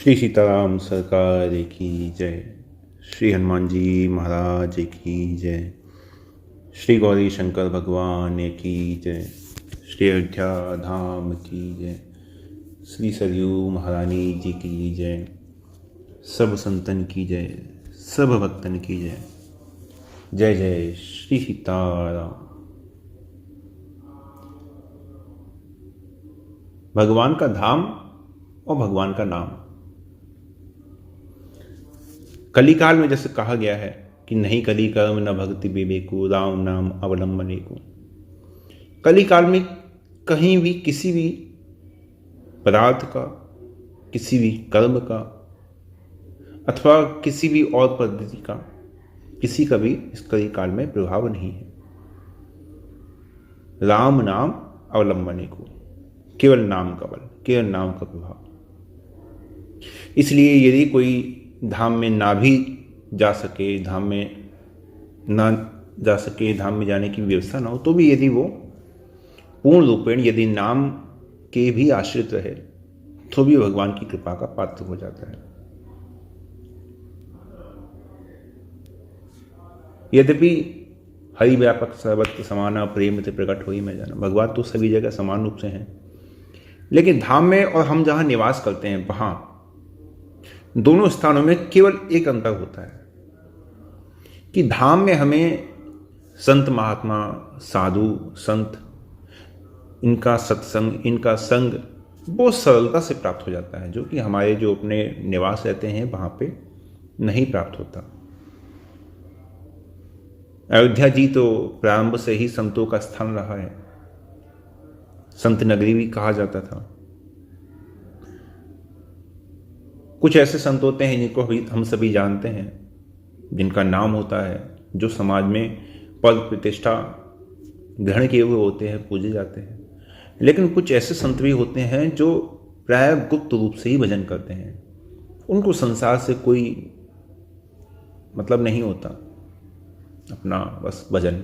श्री सीताराम सरकार की जय। श्री हनुमान जी महाराज की जय। श्री गौरी शंकर भगवान की जय। श्री अयोध्या धाम की जय। श्री सरयू महारानी जी की जय। सब संतन की जय, सब भक्तन की जय। जय जय श्री सीताराम। भगवान का धाम और भगवान का नाम। कलिकाल में जैसे कहा गया है कि नहीं कली कर्म न भक्ति विवेको राम नाम अवलंबने को। कलिकाल में कहीं भी किसी भी पदार्थ का, किसी भी कर्म का अथवा किसी भी और पद्धति का किसी का भी इस कलिकाल में प्रभाव नहीं है। राम नाम अवलंबने को, केवल नाम का बल, केवल नाम का प्रभाव। इसलिए यदि कोई धाम में ना भी जा सके, धाम में ना जा सके, धाम में जाने की व्यवस्था ना हो, तो भी यदि वो पूर्ण रूपेण यदि नाम के भी आश्रित रहे तो भी भगवान की कृपा का पात्र हो जाता है। यद्यपि हरि व्यापक सर्वत्र समाना प्रेम ते प्रकट होई में जाना, भगवान तो सभी जगह समान रूप से हैं, लेकिन धाम में और हम जहां निवास करते हैं वहां दोनों स्थानों में केवल एक अंतर होता है कि धाम में हमें संत महात्मा, साधु संत, इनका सत्संग, इनका संग बहुत सरलता से प्राप्त हो जाता है, जो कि हमारे जो अपने निवास रहते हैं वहां पे नहीं प्राप्त होता। अयोध्या जी तो प्रारंभ से ही संतों का स्थान रहा है, संत नगरी भी कहा जाता था। कुछ ऐसे संत होते हैं जिनको हम सभी जानते हैं, जिनका नाम होता है, जो समाज में पद प्रतिष्ठा ग्रहण किए हुए होते हैं, पूजे जाते हैं। लेकिन कुछ ऐसे संत भी होते हैं जो प्राय गुप्त रूप से ही भजन करते हैं, उनको संसार से कोई मतलब नहीं होता, अपना बस भजन।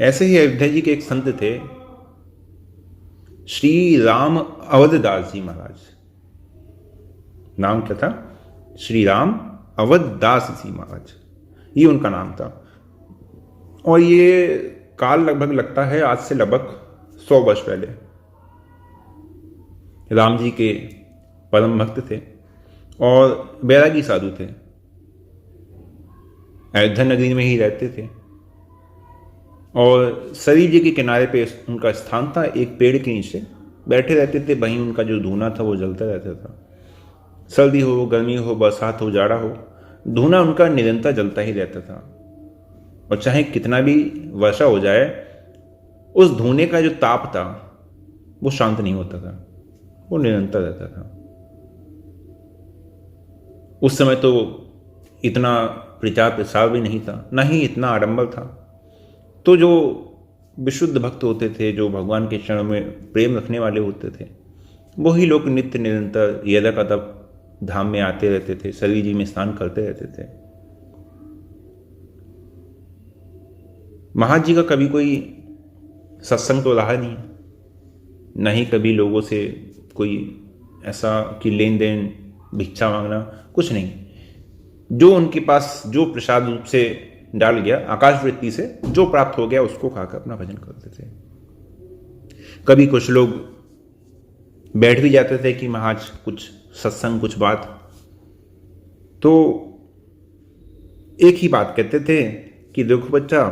ऐसे ही अयोध्या जी के एक संत थे, श्री राम अवधदास जी महाराज। नाम क्या था? श्री राम अवधदास जी महाराज, ये उनका नाम था। और ये काल लगभग लगता है आज से लगभग 100 वर्ष पहले। राम जी के परम भक्त थे और बैरागी साधु थे, अयोध्या नगरी में ही रहते थे और सरयू जी के किनारे पे उनका स्थान था। एक पेड़ के नीचे बैठे रहते थे, वहीं उनका जो धूना था वो जलता रहता था। सर्दी हो, गर्मी हो, बरसात हो, जाड़ा हो, धूना उनका निरंतर जलता ही रहता था। और चाहे कितना भी वर्षा हो जाए, उस धूने का जो ताप था वो शांत नहीं होता था, वो निरंतर रहता था। उस समय तो इतना प्रचार प्रसार भी नहीं था, ना ही इतना आडंबर था। तो जो विशुद्ध भक्त होते थे, जो भगवान के चरणों में प्रेम रखने वाले होते थे, वही लोग नित्य निरंतर यदाकदा धाम में आते रहते थे, सरयू जी में स्नान करते रहते थे। महाराज जी का कभी कोई सत्संग तो रहा नहीं, न ही कभी लोगों से कोई ऐसा कि लेन देन, भिक्षा मांगना, कुछ नहीं। जो उनके पास जो प्रसाद रूप से डाल गया, आकाश वृत्ति से जो प्राप्त हो गया, उसको खाकर अपना भजन करते थे। कभी कुछ लोग बैठ भी जाते थे कि महाराज कुछ सत्संग, कुछ बात, तो एक ही बात कहते थे कि देखो बच्चा,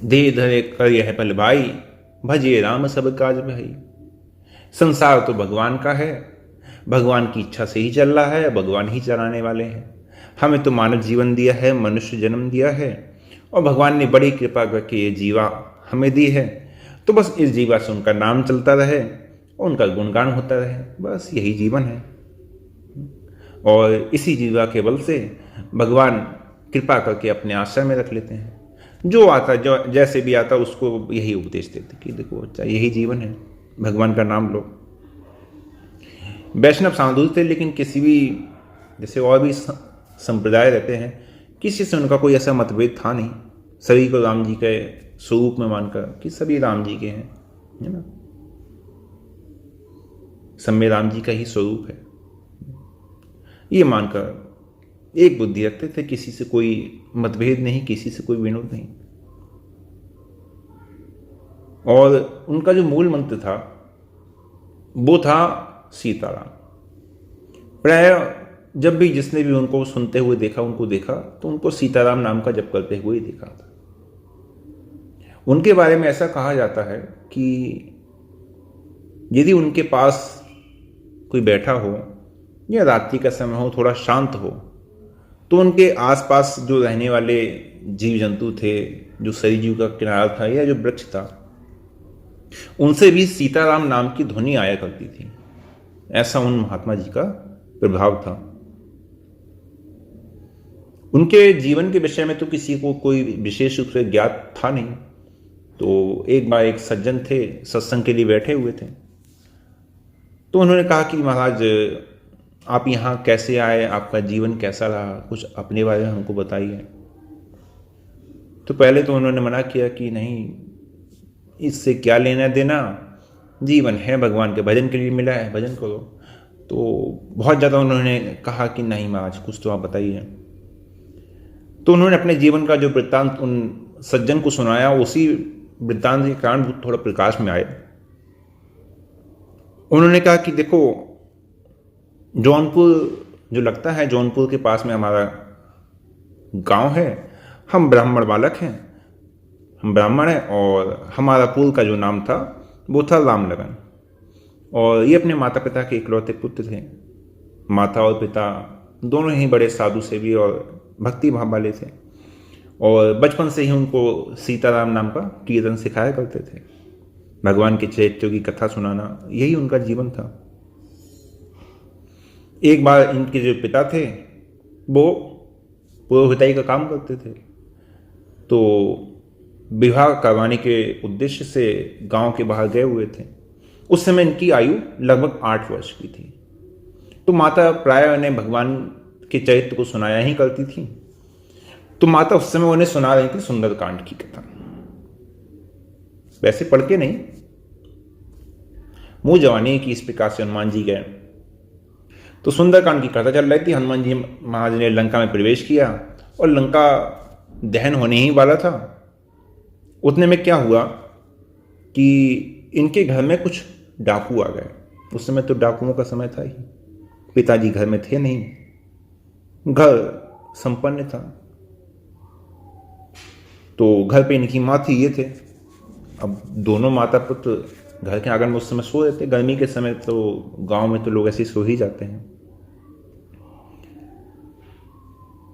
दे धरे कर यह पल भाई, भजे राम सब काज भाई। संसार तो भगवान का है, भगवान की इच्छा से ही चल रहा है, भगवान ही चलाने वाले हैं। हमें तो मानव जीवन दिया है, मनुष्य जन्म दिया है, और भगवान ने बड़ी कृपा करके ये जीवा हमें दी है। तो बस इस जीवा से उनका नाम चलता रहे और उनका गुणगान होता रहे, बस यही जीवन है। और इसी जीवा के बल से भगवान कृपा करके अपने आश्रय में रख लेते हैं। जो आता, जो जैसे भी आता, उसको यही उपदेश देते कि देखो बच्चा, यही जीवन है, भगवान का नाम लो। वैष्णव साधु थे, लेकिन किसी भी, जैसे और भी संप्रदाय रहते हैं, किसी से उनका कोई ऐसा मतभेद था नहीं। सभी को राम जी के स्वरूप में मानकर कि सभी राम जी के हैं, है ना। सब में राम जी का ही स्वरूप है, ये मानकर एक बुद्धि रखते थे, किसी से कोई मतभेद नहीं, किसी से कोई विनोद नहीं। और उनका जो मूल मंत्र था वो था सीताराम। प्राय जब भी जिसने भी उनको सुनते हुए देखा, उनको देखा तो उनको सीताराम नाम का जप करते हुए ही देखा था। उनके बारे में ऐसा कहा जाता है कि यदि उनके पास कोई बैठा हो या रात्रि का समय हो, थोड़ा शांत हो, तो उनके आसपास जो रहने वाले जीव जंतु थे, जो सरयू का किनारा था या जो वृक्ष था, उनसे भी सीताराम नाम की ध्वनि आया करती थी। ऐसा उन महात्मा जी का प्रभाव था। उनके जीवन के विषय में तो किसी को कोई विशेष रूप से ज्ञात था नहीं। तो एक बार एक सज्जन थे, सत्संग के लिए बैठे हुए थे, तो उन्होंने कहा कि महाराज आप यहाँ कैसे आए, आपका जीवन कैसा रहा, कुछ अपने बारे में हमको बताइए। तो पहले तो उन्होंने मना किया कि नहीं, इससे क्या लेना देना, जीवन है भगवान के भजन के लिए मिला है, भजन करो। तो बहुत ज़्यादा उन्होंने कहा कि नहीं महाराज, कुछ तो आप बताइए। तो उन्होंने अपने जीवन का जो वृत्तांत उन सज्जन को सुनाया, उसी वृत्तांत के कारण वो थोड़ा प्रकाश में आए। उन्होंने कहा कि देखो, जौनपुर जो लगता है, जौनपुर के पास में हमारा गांव है, हम ब्राह्मण बालक हैं, हम ब्राह्मण हैं, और हमारा कुल का जो नाम था वो था रामलगन। और ये अपने माता पिता के इकलौते पुत्र थे। माता और पिता दोनों ही बड़े साधु सेवी और भक्ति भाव वाले थे, और बचपन से ही उनको सीताराम नाम का कीर्तन सिखाया करते थे। भगवान के चरित्रों की कथा सुनाना, यही उनका जीवन था। एक बार इनके जो पिता थे वो पुरोहिताई का काम करते थे, तो विवाह करवाने के उद्देश्य से गांव के बाहर गए हुए थे। उस समय इनकी आयु लगभग 8 वर्ष की थी। तो माता प्राय उन्हें भगवान के चरित्र को सुनाया ही करती थी। तो माता उस समय उन्हें सुना रही थी सुंदरकांड की कथा, वैसे पढ़ के नहीं, मुंह जवानी की। इस प्रकार से हनुमान जी गए तो सुंदरकांड की कथा चल रही थी। हनुमान जी महाराज ने लंका में प्रवेश किया और लंका दहन होने ही वाला था। उतने में क्या हुआ कि इनके घर में कुछ डाकू आ गए। उस समय तो डाकुओं का समय था ही, पिताजी घर में थे नहीं, घर संपन्न था। तो घर पे इनकी माँ थी, ये थे। अब दोनों माता पुत्र घर के आंगन में उस समय सो रहे थे। गर्मी के समय तो गांव में तो लोग ऐसे सो ही जाते हैं।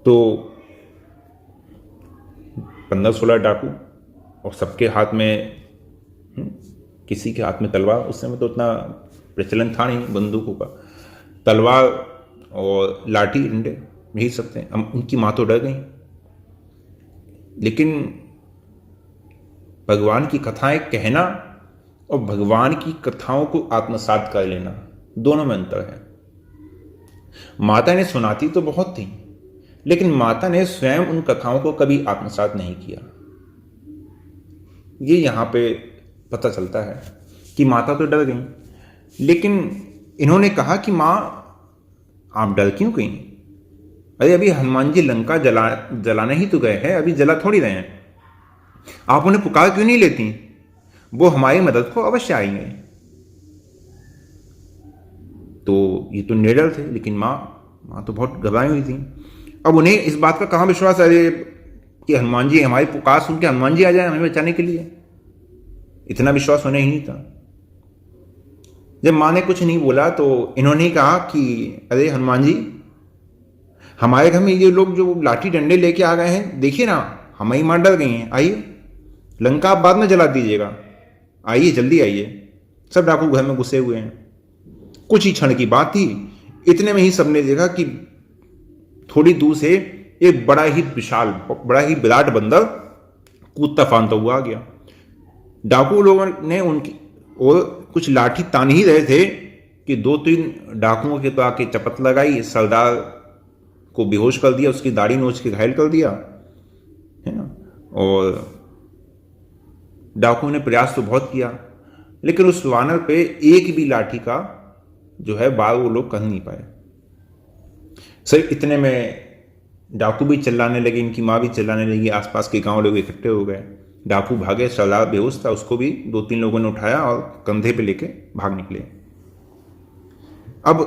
तो 15-16 डाकू, और सबके हाथ में किसी के हाथ में तलवार। उस समय तो उतना प्रचलन था नहीं बंदूकों का, तलवार और लाठी डंडे यही सब थे। उनकी माँ तो डर गई, लेकिन भगवान की कथाएं कहना और भगवान की कथाओं को आत्मसात कर लेना, दोनों में अंतर है। माता ने सुनाती तो बहुत थी, लेकिन माता ने स्वयं उन कथाओं को कभी आत्मसात नहीं किया। ये यहां पे पता चलता है कि माता तो डर गई, लेकिन इन्होंने कहा कि मां आप डर क्यों गई? अरे अभी हनुमान जी लंका जलाने ही तो गए हैं, अभी जला थोड़ी रहे हैं। आप उन्हें पुकार क्यों नहीं लेती? वो हमारी मदद को अवश्य आएंगे। तो ये तो निडर थे, लेकिन माँ तो बहुत घबराई हुई थी। अब उन्हें इस बात का कहाँ विश्वास, अरे कि हनुमान जी हमारी पुकार सुन के हनुमान जी आ जाए हमें बचाने के लिए, इतना विश्वास उन्हें ही नहीं था। जब माँ ने कुछ नहीं बोला तो इन्होंने कहा कि अरे हनुमान जी, हमारे घर में ये लोग जो लाठी डंडे लेके आ गए हैं, देखिए ना, हमारी माँ डर गई हैं। आइए, लंका आप बाद में जला दीजिएगा, आइए जल्दी आइए। सब डाकू घर में घुसे हुए हैं। कुछ ही क्षण की बात थी, इतने में ही सबने देखा कि थोड़ी दूर से एक बड़ा ही विशाल, बड़ा ही विराट बंदर कूदता फांदता हुआ आ गया। डाकू लोगों ने उनकी और कुछ लाठी तान ही रहे थे कि 2-3 डाकुओं के तो आके चपत लगाई, सरदार को बेहोश कर दिया, उसकी दाढ़ी नोच के घायल कर दिया, है ना। और डाकुओं ने प्रयास तो बहुत किया, लेकिन उस वानर पे एक भी लाठी का जो है बात वो लोग कर नहीं पाए। सर इतने में डाकू भी चिल्लाने लगे, इनकी माँ भी चिल्लाने लगी, आसपास के गांव लोग इकट्ठे हो गए। डाकू भागे, सरदार बेहोश था, उसको भी 2-3 लोगों ने उठाया और कंधे पे लेके भाग निकले। अब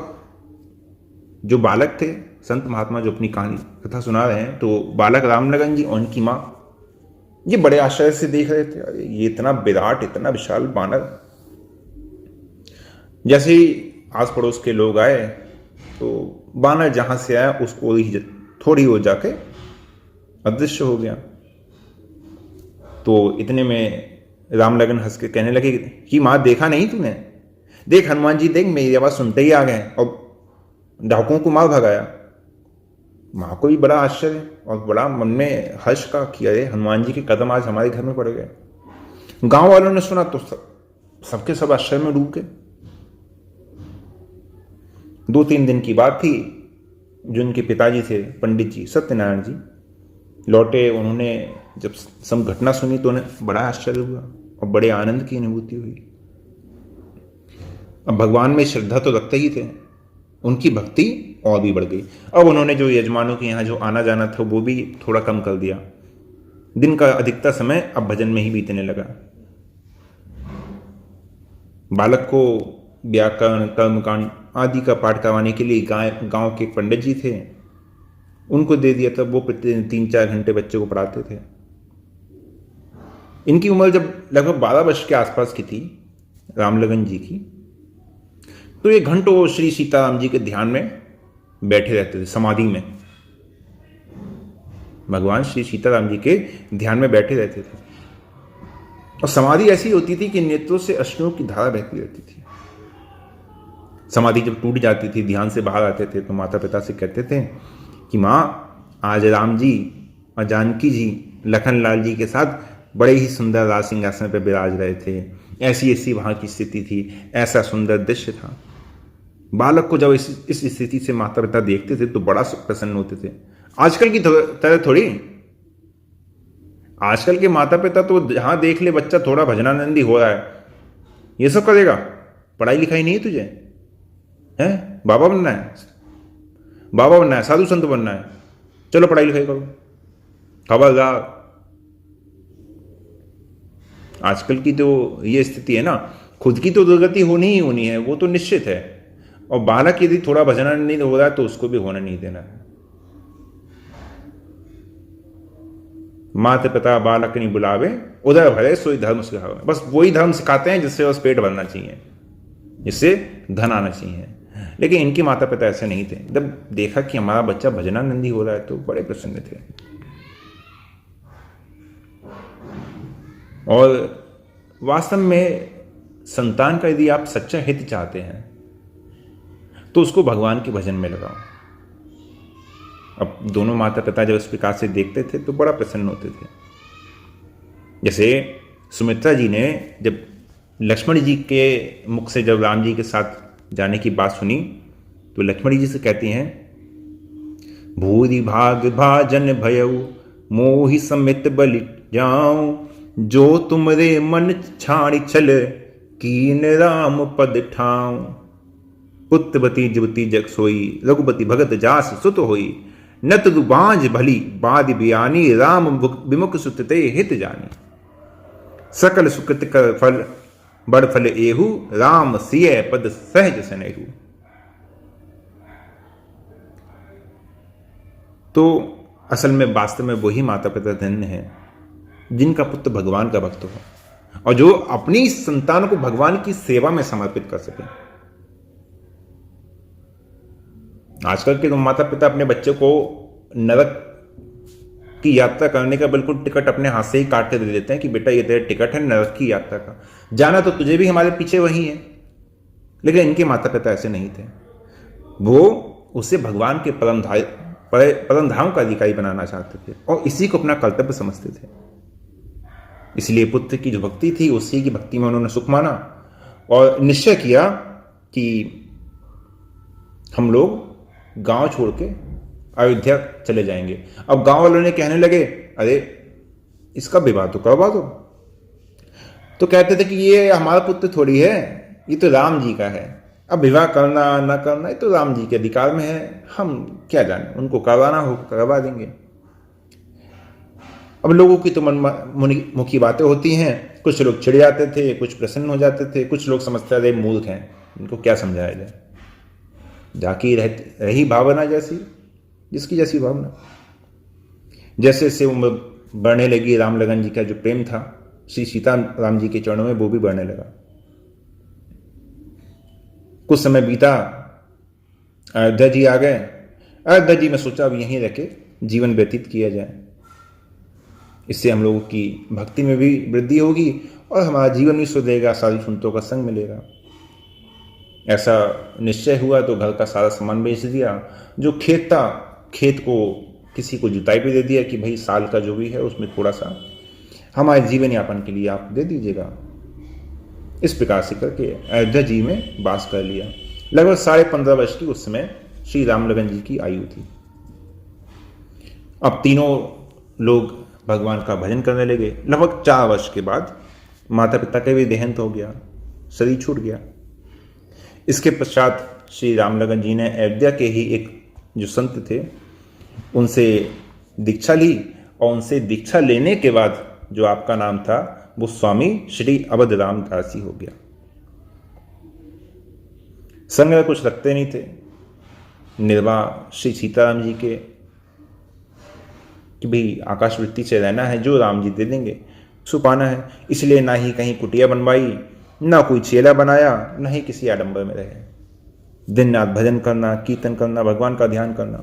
जो बालक थे, संत महात्मा जो अपनी कहानी कथा सुना रहे हैं, तो बालक रामलगन जी और उनकी माँ ये बड़े आश्चर्य से देख रहे थे। अरे ये इतना विराट, इतना विशाल बानर। जैसे ही आस पड़ोस के लोग आए तो बानर जहां से आया उसको थोड़ी हो जाके अदृश्य हो गया। तो इतने में रामलगन हंस के कहने लगे कि माँ देखा नहीं तूने? देख हनुमान जी, देख मेरी आवाज सुनते ही आ गए और डाकुओं को मार भगाया। माँ को भी बड़ा आश्चर्य और बड़ा मन में हर्ष का कि अरे हनुमान जी के कदम आज हमारे घर में पड़ गए। गांव वालों ने सुना तो सबके सब आश्चर्य में डूब गए। 2-3 दिन की बात थी, जो उनके पिताजी थे पंडित जी सत्यनारायण जी लौटे। उन्होंने जब सब घटना सुनी तो उन्हें बड़ा आश्चर्य हुआ और बड़े आनंद की अनुभूति हुई। अब भगवान में श्रद्धा तो रखते ही थे, उनकी भक्ति और भी बढ़ गई। अब उन्होंने जो यजमानों के यहाँ जो आना जाना था वो भी थोड़ा कम कर दिया। दिन का अधिकतर समय अब भजन में ही बीतने लगा। बालक को व्याकरण, कर्मकांड आदि का पाठ करवाने के लिए गांव के पंडित जी थे, उनको दे दिया था। वो प्रतिदिन 3-4 घंटे बच्चे को पढ़ाते थे। इनकी उम्र जब लगभग 12 वर्ष के आसपास की थी, रामलगन जी की, तो ये घंटों श्री सीताराम जी के ध्यान में बैठे रहते थे, समाधि में। भगवान श्री सीताराम जी के ध्यान में बैठे रहते थे और समाधि ऐसी होती थी कि नेत्रों से अश्रुओं की धारा बहती रहती थी। समाधि जब टूट जाती थी, ध्यान से बाहर आते थे, तो माता पिता से कहते थे कि माँ आज राम जी और जानकी जी लखनलाल जी के साथ बड़े ही सुंदर राज सिंहासन पर विराज रहे थे। ऐसी ऐसी वहां की स्थिति थी, ऐसा सुंदर दृश्य था। बालक को जब इस स्थिति से माता पिता देखते थे तो बड़ा प्रसन्न होते थे। आजकल की तरह थोड़ी, आजकल के माता पिता तो जहां देख ले बच्चा थोड़ा भजनानंदी हो रहा है, ये सब करेगा। पढ़ाई लिखाई नहीं है तुझे, है बाबा बनना है, बाबा बनना है, साधु संत बनना है, चलो पढ़ाई लिखाई करो, खबरदार। आजकल की तो ये स्थिति है ना, खुद की तो दुर्गति होनी ही होनी है, वो तो निश्चित है। और बालक यदि थोड़ा भजनानंदी हो रहा है तो उसको भी होने नहीं देना है। माता पिता बालक नहीं बुलावे, उधर भरे सोई धर्म सिखावे। बस वही धर्म सिखाते हैं जिससे बस पेट भरना चाहिए, जिससे धन आना चाहिए। लेकिन इनके माता पिता ऐसे नहीं थे। जब देखा कि हमारा बच्चा भजनानंदी हो रहा है तो बड़े प्रसन्न थे। और वास्तव में संतान का यदि आप सच्चा हित चाहते हैं तो उसको भगवान के भजन में लगाओ। अब दोनों माता पिता जब इस प्रकार से देखते थे तो बड़ा प्रसन्न होते थे। जैसे सुमित्रा जी ने जब लक्ष्मण जी के मुख से जब राम जी के साथ जाने की बात सुनी तो लक्ष्मण जी से कहती हैं, भूरि भाग भाजन भयऊ मोहि समित बलि जाऊं, जो तुमरे मन छाड़ी चल कीन राम पद ठाऊं। पुत्रवती जुवती जग सोई, रघुपति भगत जास सुत होई, नत दुबांज भली बादि बियानी, राम विमुख सुत ते हित जानी। सकल सुकृत कर फल बड़ फल एहू, राम सिय पद सहज सनेहू। तो असल में वास्तव में वही माता पिता धन्य हैं जिनका पुत्र भगवान का भक्त हो और जो अपनी संतान को भगवान की सेवा में समर्पित कर सके। आजकल के माता पिता अपने बच्चे को नरक की यात्रा करने का बिल्कुल टिकट अपने हाथ से ही काट के दे देते हैं कि बेटा ये तेरा टिकट है नरक की यात्रा का, जाना तो तुझे भी हमारे पीछे वही है। लेकिन इनके माता पिता ऐसे नहीं थे। वो उसे भगवान के परम धाम का अधिकारी बनाना चाहते थे और इसी को अपना कर्तव्य समझते थे। इसलिए पुत्र की जो भक्ति थी उसी की भक्ति में उन्होंने सुख माना और निश्चय किया कि हम लोग गांव छोड़ के अयोध्या चले जाएंगे। अब गांव वालों ने कहने लगे, अरे इसका विवाह तो करवा दो। तो कहते थे कि ये हमारा पुत्र थोड़ी है, ये तो राम जी का है। अब विवाह करना ना करना ये तो राम जी के अधिकार में है, हम क्या जाने, उनको करवाना हो करवा देंगे। अब लोगों की तो मुखी बातें होती हैं, कुछ लोग चिढ़ जाते थे, कुछ प्रसन्न हो जाते थे, कुछ लोग समझते थे मूर्ख हैं, इनको क्या समझाया जाए। जाकी रही भावना जैसी, जिसकी जैसी भावना। जैसे जैसे उम्र बढ़ने लगी, राम लगन जी का जो प्रेम था श्री सीता राम जी के चरणों में, वो भी बढ़ने लगा। कुछ समय बीता, अयोध्या जी आ गए। अयोध्या जी में सोचा अब यहीं रह के जीवन व्यतीत किया जाए, इससे हम लोगों की भक्ति में भी वृद्धि होगी और हमारा जीवन भी सुधरेगा, साधु संतों का संग मिलेगा। ऐसा निश्चय हुआ तो घर का सारा सामान बेच दिया। जो खेत था, खेत को किसी को जुताई पे दे दिया कि भाई साल का जो भी है उसमें थोड़ा सा हमारे जीवन यापन के लिए आप दे दीजिएगा। इस प्रकार से करके अयोध्या जी में वास कर लिया। लगभग 15.5 वर्ष की उस समय श्री राम लगन जी की आयु थी। अब तीनों लोग भगवान का भजन करने लगे। लगभग 4 वर्ष के बाद माता पिता का भी देहांत हो गया, शरीर छूट गया। इसके पश्चात श्री राम लगन जी ने अयोध्या के ही एक जो संत थे उनसे दीक्षा ली, और उनसे दीक्षा लेने के बाद जो आपका नाम था वो स्वामी श्री अवध राम दासी हो गया। संग्रह कुछ रखते नहीं थे, निर्वाह श्री सीताराम जी के कि भाई आकाश वृत्ति से रहना है, जो राम जी दे देंगे सो पाना है। इसलिए ना ही कहीं कुटिया बनवाई, ना कोई चेला बनाया, ना ही किसी आडंबर में रहे। दिन रात भजन करना, कीर्तन करना, भगवान का ध्यान करना।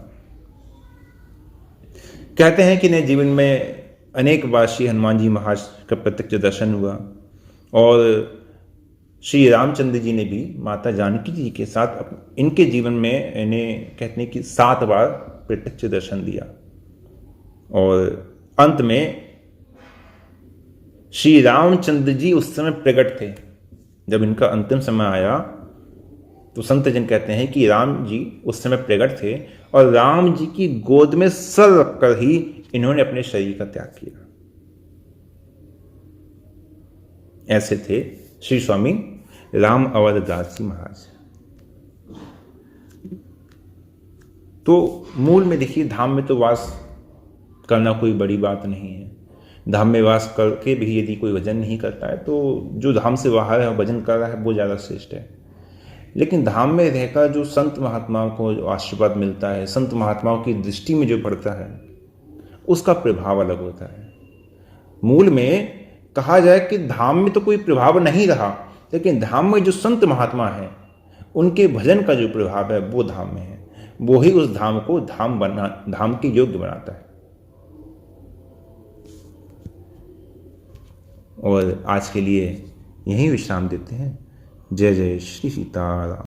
कहते हैं कि नए जीवन में अनेक बार श्री हनुमान जी महाराज का प्रत्यक्ष दर्शन हुआ, और श्री रामचंद्र जी ने भी माता जानकी जी के साथ इनके जीवन में इन्हें कहते हैं कि 7 बार प्रत्यक्ष दर्शन दिया। और अंत में श्री रामचंद्र जी उस समय प्रकट थे। जब इनका अंतिम समय आया तो संत जन कहते हैं कि राम जी उस समय प्रकट थे और राम जी की गोद में सर रखकर ही इन्होंने अपने शरीर का त्याग किया। ऐसे थे श्री स्वामी राम अवध दास जी महाराज। तो मूल में देखिए, धाम में तो वास करना कोई बड़ी बात नहीं है। धाम में वास करके भी यदि कोई भजन नहीं करता है तो जो धाम से बाहर है भजन कर रहा है वो ज़्यादा श्रेष्ठ है। लेकिन धाम में रहकर जो संत महात्माओं को जो आशीर्वाद मिलता है, संत महात्माओं की दृष्टि में जो पड़ता है, उसका प्रभाव अलग होता है। मूल में कहा जाए कि धाम में तो कोई प्रभाव नहीं रहा, लेकिन धाम में जो संत महात्मा हैं उनके भजन का जो प्रभाव है वो धाम में है। वो ही उस धाम को धाम के योग्य बनाता है। और आज के लिए यहीं विश्राम देते हैं। जय जय श्री सीताराम।